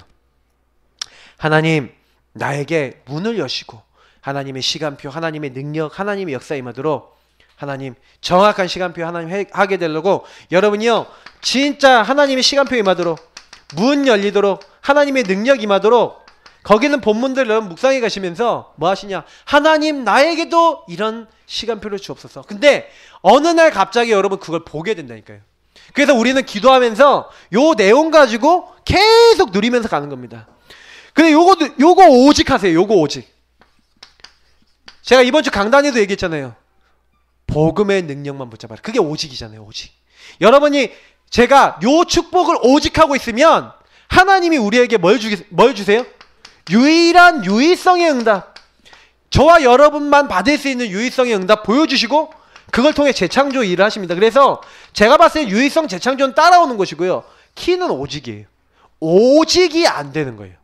하나님 나에게 문을 여시고 하나님의 시간표, 하나님의 능력, 하나님의 역사 임하도록 하나님 정확한 시간표 하나님 하게 되려고 여러분이요 진짜 하나님의 시간표 임하도록 문 열리도록 하나님의 능력 임하도록 거기는 본문들 여러분 묵상해 가시면서 뭐 하시냐? 하나님 나에게도 이런 시간표를 주옵소서. 근데 어느 날 갑자기 여러분 그걸 보게 된다니까요. 그래서 우리는 기도하면서 요 내용 가지고 계속 누리면서 가는 겁니다. 근데 요거 오직 하세요. 요거 오직. 제가 이번 주 강단에도 얘기했잖아요. 복음의 능력만 붙잡아라. 그게 오직이잖아요. 오직. 여러분이 제가 요 축복을 오직하고 있으면 하나님이 우리에게 뭘 주세요? 유일한 유일성의 응답, 저와 여러분만 받을 수 있는 유일성의 응답 보여주시고 그걸 통해 재창조 일을 하십니다. 그래서 제가 봤을 때 유일성 재창조는 따라오는 것이고요 키는 오직이에요. 오직이 안 되는 거예요.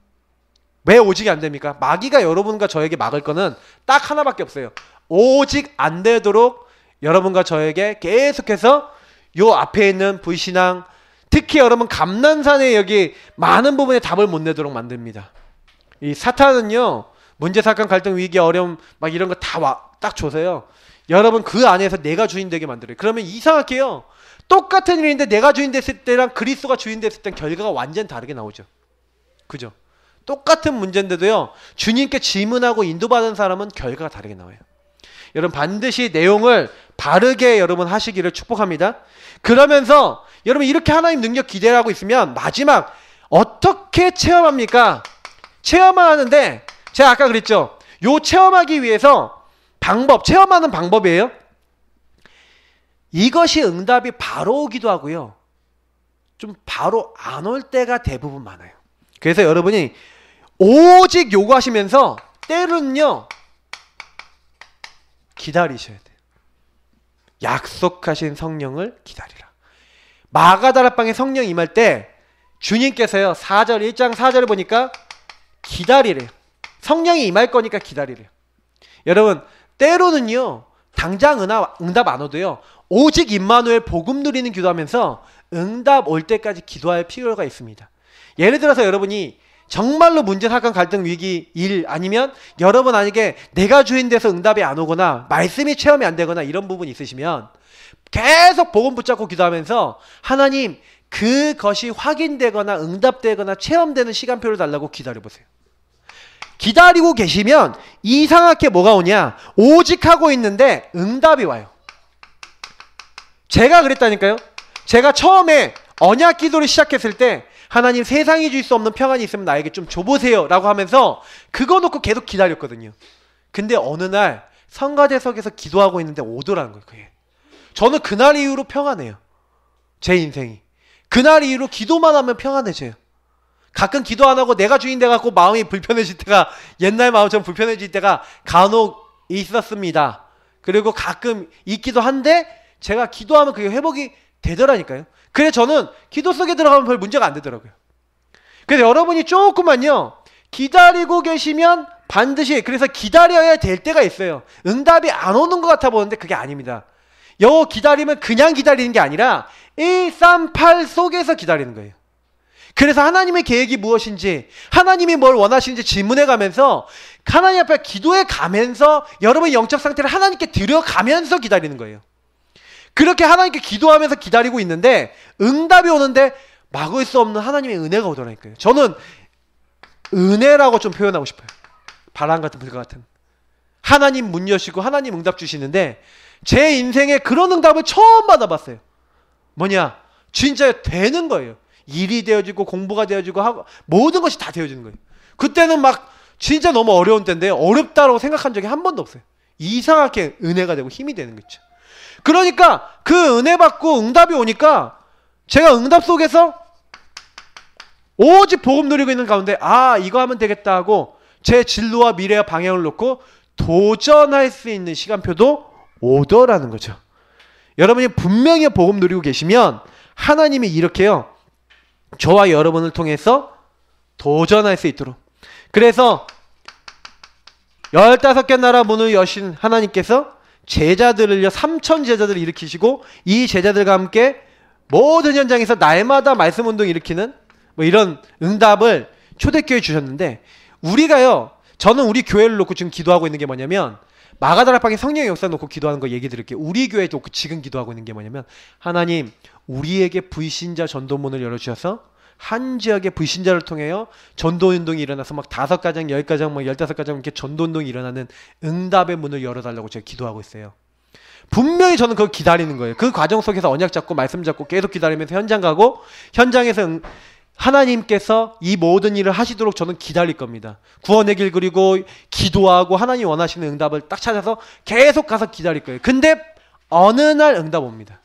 왜 오직이 안 됩니까? 마귀가 여러분과 저에게 막을 거는 딱 하나밖에 없어요. 오직 안 되도록 여러분과 저에게 계속해서 요 앞에 있는 불신앙, 특히 여러분 감난산에 여기 많은 부분에 답을 못 내도록 만듭니다. 이 사탄은요 문제, 사건, 갈등, 위기, 어려움 막 이런 거 다 딱 줘서요 여러분 그 안에서 내가 주인 되게 만들어요. 그러면 이상하게요 똑같은 일인데 내가 주인 됐을 때랑 그리스도가 주인 됐을 땐 결과가 완전 다르게 나오죠. 그죠? 똑같은 문제인데도요 주님께 질문하고 인도받은 사람은 결과가 다르게 나와요. 여러분 반드시 내용을 바르게 여러분 하시기를 축복합니다. 그러면서 여러분 이렇게 하나님 능력 기대하고 있으면 마지막 어떻게 체험합니까? 체험하는데 제가 아까 그랬죠. 요 체험하기 위해서 체험하는 방법이에요. 이것이 응답이 바로 오기도 하고요. 좀 바로 안 올 때가 대부분 많아요. 그래서 여러분이 오직 요구하시면서 때로는요 기다리셔야 돼요. 약속하신 성령을 기다리라. 마가다락방에 성령 임할 때 주님께서요 1장 4절을 보니까 기다리래요. 성령이 임할 거니까 기다리래요. 여러분 때로는요 당장 응답 안 오도요 오직 임마누엘 복음 누리는 기도하면서 응답 올 때까지 기도할 필요가 있습니다. 예를 들어서 여러분이 정말로 문제, 사건, 갈등, 위기, 일 아니면 여러분에게 내가 주인 돼서 응답이 안 오거나 말씀이 체험이 안 되거나 이런 부분이 있으시면 계속 복음 붙잡고 기도하면서 하나님 그것이 확인되거나 응답되거나 체험되는 시간표를 달라고 기다려보세요. 기다리고 계시면 이상하게 뭐가 오냐? 오직 하고 있는데 응답이 와요. 제가 그랬다니까요. 제가 처음에 언약 기도를 시작했을 때 하나님 세상이 줄 수 없는 평안이 있으면 나에게 좀 줘보세요 라고 하면서 그거 놓고 계속 기다렸거든요. 근데 어느 날 성가대석에서 기도하고 있는데 오더라는 거예요. 그게. 저는 그날 이후로 평안해요. 제 인생이. 그날 이후로 기도만 하면 평안해져요. 가끔 기도 안 하고 내가 주인 돼갖고 마음이 불편해질 때가 옛날 마음처럼 불편해질 때가 간혹 있었습니다. 그리고 가끔 있기도 한데 제가 기도하면 그게 회복이 되더라니까요. 그래서 저는 기도 속에 들어가면 별 문제가 안 되더라고요. 그래서 여러분이 조금만요 기다리고 계시면 반드시 그래서 기다려야 될 때가 있어요. 응답이 안 오는 것 같아 보이는데 그게 아닙니다. 요 기다리면 그냥 기다리는 게 아니라 138 속에서 기다리는 거예요. 그래서 하나님의 계획이 무엇인지 하나님이 뭘 원하시는지 질문해 가면서 하나님 앞에 기도해 가면서 여러분의 영적 상태를 하나님께 드려가면서 기다리는 거예요. 그렇게 하나님께 기도하면서 기다리고 있는데 응답이 오는데 막을 수 없는 하나님의 은혜가 오더라니까요. 저는 은혜라고 좀 표현하고 싶어요. 바람 같은 불과 같은. 하나님 문 여시고 하나님 응답 주시는데 제 인생에 그런 응답을 처음 받아봤어요. 뭐냐? 진짜 되는 거예요. 일이 되어지고 공부가 되어지고 하고 모든 것이 다 되어지는 거예요. 그때는 막 진짜 너무 어려운 때인데 어렵다고 생각한 적이 한 번도 없어요. 이상하게 은혜가 되고 힘이 되는 거죠. 그러니까 그 은혜 받고 응답이 오니까 제가 응답 속에서 오직 복음 누리고 있는 가운데 아 이거 하면 되겠다 하고 제 진로와 미래와 방향을 놓고 도전할 수 있는 시간표도 오더라는 거죠. 여러분이 분명히 복음 누리고 계시면 하나님이 이렇게요 저와 여러분을 통해서 도전할 수 있도록. 그래서 15개 나라 문을 여신 하나님께서 제자들을요 3,000 제자들을 일으키시고 이 제자들과 함께 모든 현장에서 날마다 말씀 운동 일으키는 뭐 이런 응답을 초대교회에 주셨는데 우리가요 저는 우리 교회를 놓고 지금 기도하고 있는 게 뭐냐면 마가다락방에 성령의 역사 놓고 기도하는 거 얘기 드릴게요. 우리 교회 놓고 지금 기도하고 있는 게 뭐냐면 하나님 우리에게 불신자 전도문을 열어주셔서 한 지역의 불신자를 통하여 전도운동이 일어나서 막 5가정, 10가정, 막 15가정 이렇게 전도운동이 일어나는 응답의 문을 열어달라고 제가 기도하고 있어요. 분명히 저는 그걸 기다리는 거예요. 그 과정 속에서 언약 잡고 말씀 잡고 계속 기다리면서 현장 가고 현장에서 하나님께서 이 모든 일을 하시도록 저는 기다릴 겁니다. 구원의 길 그리고 기도하고 하나님 원하시는 응답을 딱 찾아서 계속 가서 기다릴 거예요. 근데 어느 날 응답 옵니다.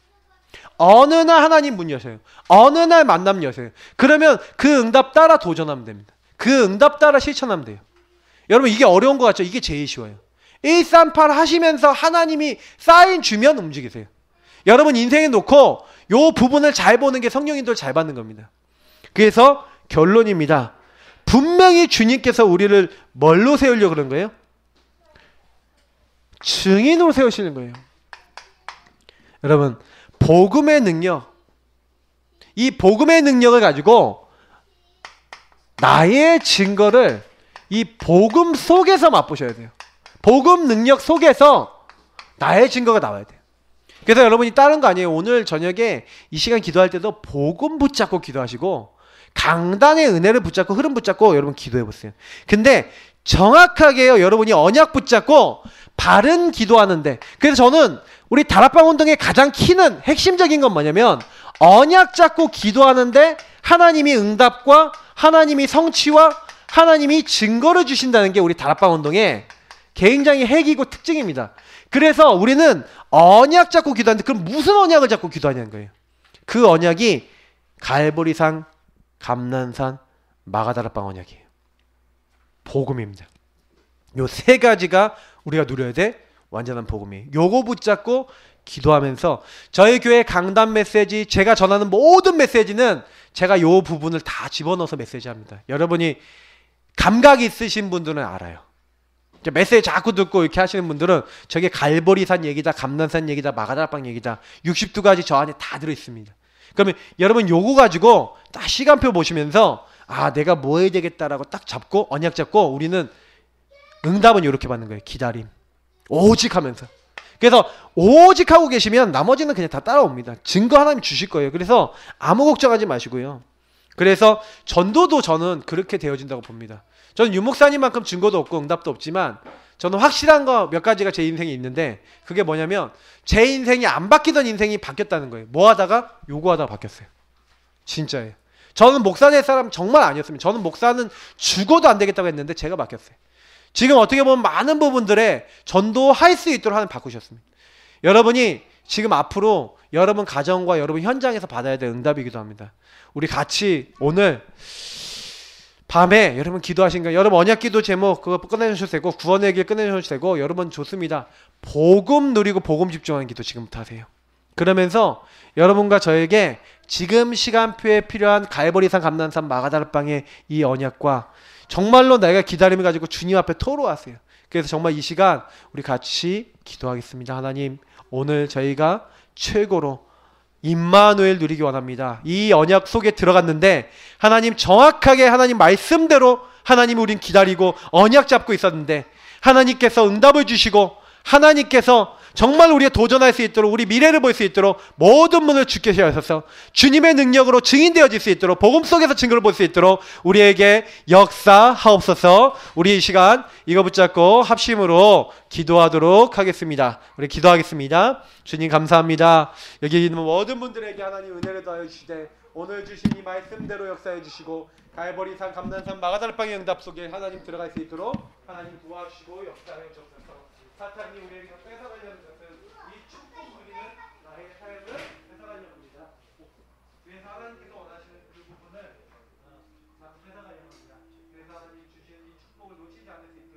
어느 날 하나님 문 여셔요. 어느 날 만남 여셔요. 그러면 그 응답 따라 도전하면 됩니다. 그 응답 따라 실천하면 돼요. 여러분 이게 어려운 것 같죠? 이게 제일 쉬워요. 138 하시면서 하나님이 사인 주면 움직이세요. 여러분 인생에 놓고 요 부분을 잘 보는 게 성령님들 잘 받는 겁니다. 그래서 결론입니다. 분명히 주님께서 우리를 뭘로 세우려고 그런 거예요? 증인으로 세우시는 거예요. 여러분 복음의 능력, 이 복음의 능력을 가지고 나의 증거를 이 복음 속에서 맛보셔야 돼요. 복음 능력 속에서 나의 증거가 나와야 돼요. 그래서 여러분이 다른 거 아니에요. 오늘 저녁에 이 시간 기도할 때도 복음 붙잡고 기도하시고 강단의 은혜를 붙잡고 흐름 붙잡고 여러분 기도해 보세요. 근데 정확하게요, 여러분이 언약 붙잡고 바른 기도하는데, 그래서 저는 우리 다락방 운동의 가장 키는 핵심적인 건 뭐냐면 언약 잡고 기도하는데 하나님이 응답과 하나님이 성취와 하나님이 증거를 주신다는 게 우리 다락방 운동의 굉장히 핵이고 특징입니다. 그래서 우리는 언약 잡고 기도하는데, 그럼 무슨 언약을 잡고 기도하냐는 거예요. 그 언약이 갈보리산, 감난산, 마가다락방 언약이에요. 복음입니다. 요 세 가지가 우리가 누려야 돼 완전한 복음이에요. 요거 붙잡고 기도하면서 저희 교회 강단 메시지, 제가 전하는 모든 메시지는 제가 요 부분을 다 집어넣어서 메시지합니다. 여러분이 감각이 있으신 분들은 알아요. 메시지 자꾸 듣고 이렇게 하시는 분들은 저게 갈보리산 얘기다, 감난산 얘기다, 마가다락방 얘기다, 62가지 저 안에 다 들어있습니다. 그러면 여러분 요거 가지고 딱 시간표 보시면서 아, 내가 뭐 해야 되겠다라고 딱 잡고 언약 잡고, 우리는 응답은 이렇게 받는 거예요. 기다림. 오직 하면서. 그래서 오직 하고 계시면 나머지는 그냥 다 따라옵니다. 증거 하나님 주실 거예요. 그래서 아무 걱정하지 마시고요. 그래서 전도도 저는 그렇게 되어진다고 봅니다. 저는 유목사님만큼 증거도 없고 응답도 없지만 저는 확실한 거 몇 가지가 제 인생에 있는데, 그게 뭐냐면 제 인생이 안 바뀌던 인생이 바뀌었다는 거예요. 뭐 하다가? 요구하다가 바뀌었어요. 진짜예요. 저는 목사 될 사람 정말 아니었습니다. 저는 목사는 죽어도 안 되겠다고 했는데 제가 바뀌었어요. 지금 어떻게 보면 많은 부분들에 전도할 수 있도록 하나님 바꾸셨습니다. 여러분이 지금 앞으로 여러분 가정과 여러분 현장에서 받아야 될 응답이기도 합니다. 우리 같이 오늘 밤에 여러분 기도하신 거, 여러분 언약기도 제목 그거 끝내주셔도 되고 구원의 길 끝내주셔도 되고, 여러분 좋습니다. 복음 누리고 복음 집중하는 기도 지금부터 하세요. 그러면서 여러분과 저에게 지금 시간표에 필요한 갈보리산, 감난산, 마가다락방의 이 언약과 정말로 내가 기다림을 가지고 주님 앞에 토로하세요. 그래서 정말 이 시간 우리 같이 기도하겠습니다. 하나님, 오늘 저희가 최고로 임마누엘 누리기 원합니다. 이 언약 속에 들어갔는데 하나님 정확하게 하나님 말씀대로 하나님 우린 기다리고 언약 잡고 있었는데 하나님께서 응답을 주시고 하나님께서 정말 우리가 도전할 수 있도록, 우리 미래를 볼 수 있도록 모든 문을 주께 하셔서 주님의 능력으로 증인되어질 수 있도록, 복음 속에서 증거를 볼 수 있도록 우리에게 역사하옵소서. 우리 이 시간 이거 붙잡고 합심으로 기도하도록 하겠습니다. 우리 기도하겠습니다. 주님 감사합니다. 여기 있는 모든 분들에게 하나님 은혜를 더하여 주시되 오늘 주신 이 말씀대로 역사해 주시고 갈보리산, 감난산, 마가다락방의 응답 속에 하나님 들어갈 수 있도록 하나님 도와주시고 역사해 주옵소서. 사탄이 우리에게 뺏어가려는 것은 이 축복 누리는 나의 삶을 뺏어가려는 겁니다. 그래서 하나님께서 원하시는 그 부분을 뺏어가려는 겁니다. 그래서 하나님 주시는 이 축복을 놓치지 않을 수 있도록